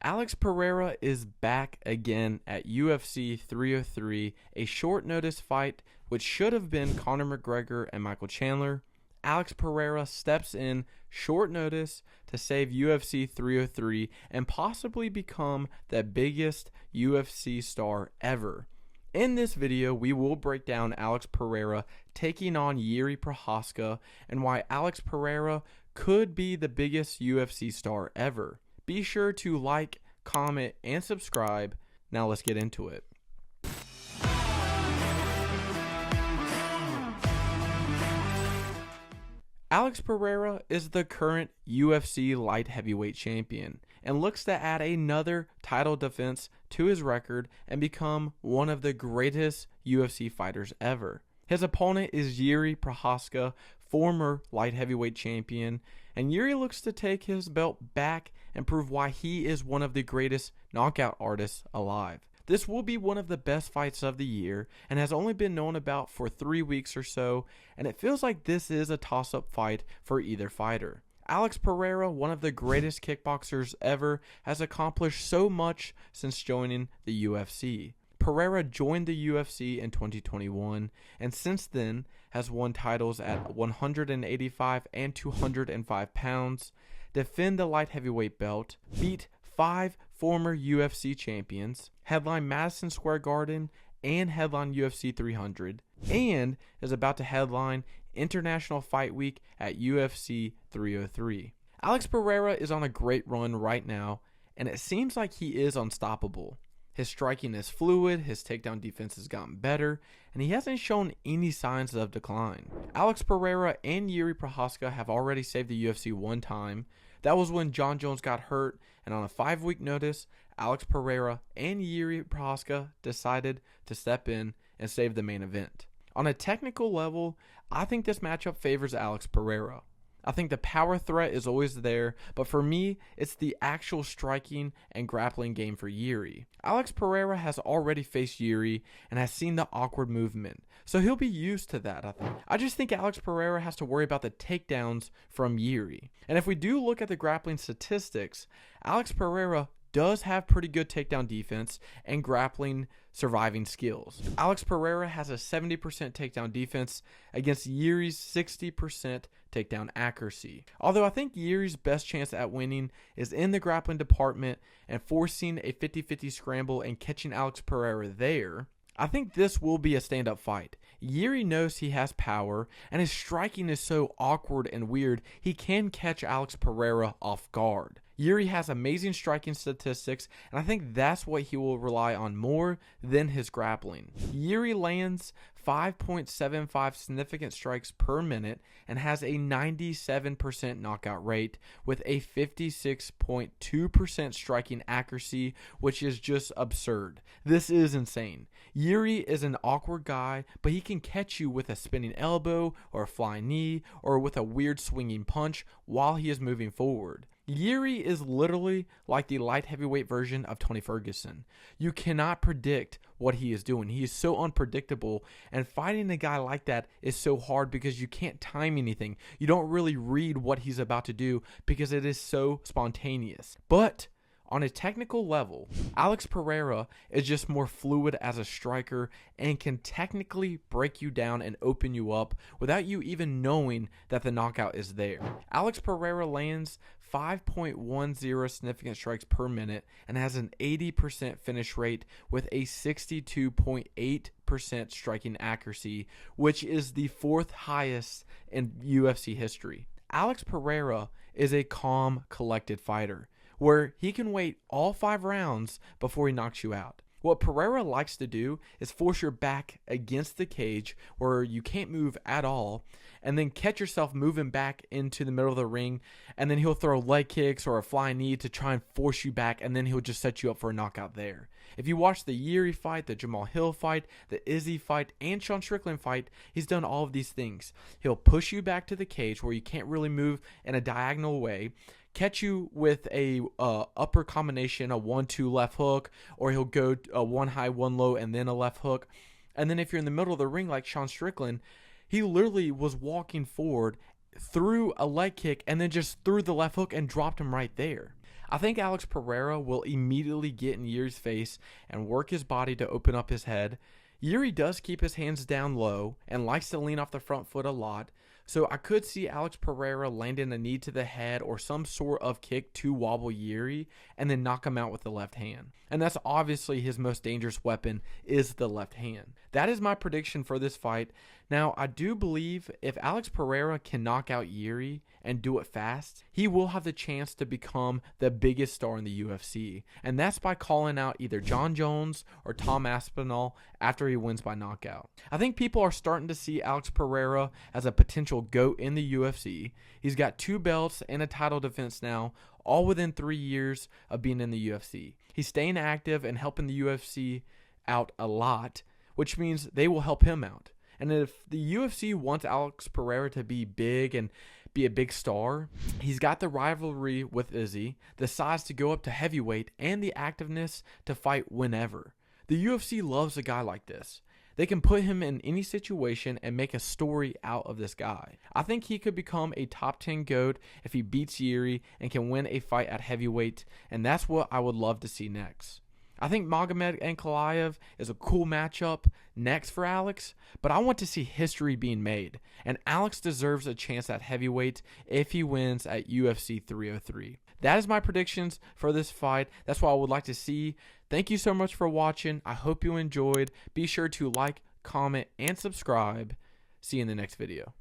Alex Pereira is back again at UFC 303, a short notice fight which should have been Conor McGregor and Michael Chandler. Alex Pereira steps in short notice to save UFC 303 and possibly become the biggest UFC star ever. In this video, we will break down Alex Pereira taking on Jiri Prohazka and why Alex Pereira could be the biggest UFC star ever. Be sure to like, comment, and subscribe. Now let's get into it. Alex Pereira is the current UFC light heavyweight champion and looks to add another title defense to his record and become one of the greatest UFC fighters ever. His opponent is Jiri Prohazka, former light heavyweight champion, and Jiri looks to take his belt back and prove why he is one of the greatest knockout artists alive. This will be one of the best fights of the year and has only been known about for 3 weeks or so, and it feels like this is a toss-up fight for either fighter. Alex Pereira, one of the greatest kickboxers ever, has accomplished so much since joining the UFC. Pereira joined the UFC in 2021 and since then has won titles at 185 and 205 pounds, defend the light heavyweight belt, beat 5 former UFC champions, headline Madison Square Garden and headline UFC 300, and is about to headline International Fight Week at UFC 303. Alex Pereira is on a great run right now, and it seems like he is unstoppable. His striking is fluid, his takedown defense has gotten better, and he hasn't shown any signs of decline. Alex Pereira and Jiri Prohazka have already saved the UFC one time. That was when Jon Jones got hurt, and on a 5-week notice, Alex Pereira and Jiri Prohazka decided to step in and save the main event. On a technical level, I think this matchup favors Alex Pereira. I think the power threat is always there, but for me, it's the actual striking and grappling game for Jiri. Alex Pereira has already faced Jiri and has seen the awkward movement, so he'll be used to that, I think. I just think Alex Pereira has to worry about the takedowns from Jiri. And if we do look at the grappling statistics, Alex Pereira does have pretty good takedown defense and grappling surviving skills. Alex Pereira has a 70% takedown defense against Jiri's 60% takedown accuracy. Although I think Jiri's best chance at winning is in the grappling department and forcing a 50-50 scramble and catching Alex Pereira there, I think this will be a stand-up fight. Jiri knows he has power, and his striking is so awkward and weird, he can catch Alex Pereira off guard. Jiri has amazing striking statistics, and I think that's what he will rely on more than his grappling. Jiri lands 5.75 significant strikes per minute and has a 97% knockout rate with a 56.2% striking accuracy, which is just absurd. This is insane. Jiri is an awkward guy, but he can catch you with a spinning elbow or a flying knee or with a weird swinging punch while he is moving forward. Jiri is literally like the light heavyweight version of Tony Ferguson. You cannot predict what he is doing. He is so unpredictable, and fighting a guy like that is so hard because you can't time anything. You don't really read what he's about to do because it is so spontaneous. But on a technical level, Alex Pereira is just more fluid as a striker and can technically break you down and open you up without you even knowing that the knockout is there. Alex Pereira lands 5.10 significant strikes per minute and has an 80% finish rate with a 62.8% striking accuracy, which is the 4th highest in UFC history. Alex Pereira is a calm, collected fighter where he can wait all 5 rounds before he knocks you out. What Pereira likes to do is force your back against the cage where you can't move at all, and then catch yourself moving back into the middle of the ring, and then he'll throw leg kicks or a flying knee to try and force you back, and then he'll just set you up for a knockout there. If you watch the Jiri fight, the Jamal Hill fight, the Izzy fight, and Sean Strickland fight, he's done all of these things. He'll push you back to the cage where you can't really move in a diagonal way, catch you with a upper combination, a 1-2 left hook, or he'll go a 1 high, 1 low, and then a left hook. And then if you're in the middle of the ring like Sean Strickland, he literally was walking forward, threw a leg kick, and then just threw the left hook and dropped him right there. I think Alex Pereira will immediately get in Yuri's face and work his body to open up his head. Yuri does keep his hands down low and likes to lean off the front foot a lot, so I could see Alex Pereira landing a knee to the head or some sort of kick to wobble Yuri and then knock him out with the left hand. And that's obviously his most dangerous weapon, is the left hand. That is my prediction for this fight. Now, I do believe if Alex Pereira can knock out Yuri and do it fast, he will have the chance to become the biggest star in the UFC. And that's by calling out either John Jones or Tom Aspinall after he wins by knockout. I think people are starting to see Alex Pereira as a potential GOAT in the UFC. He's got 2 belts and a title defense now, all within 3 years of being in the UFC. He's staying active and helping the UFC out a lot, which means they will help him out. And if the UFC wants Alex Pereira to be big and be a big star, he's got the rivalry with Izzy, the size to go up to heavyweight, and the activeness to fight whenever. The UFC loves a guy like this. They can put him in any situation and make a story out of this guy. I think he could become a top 10 GOAT if he beats Yuri and can win a fight at heavyweight, and that's what I would love to see next. I think Magomed Ankalaev is a cool matchup next for Alex, but I want to see history being made, and Alex deserves a chance at heavyweight if he wins at UFC 303. That is my predictions for this fight. That's what I would like to see. Thank you so much for watching. I hope you enjoyed. Be sure to like, comment, and subscribe. See you in the next video.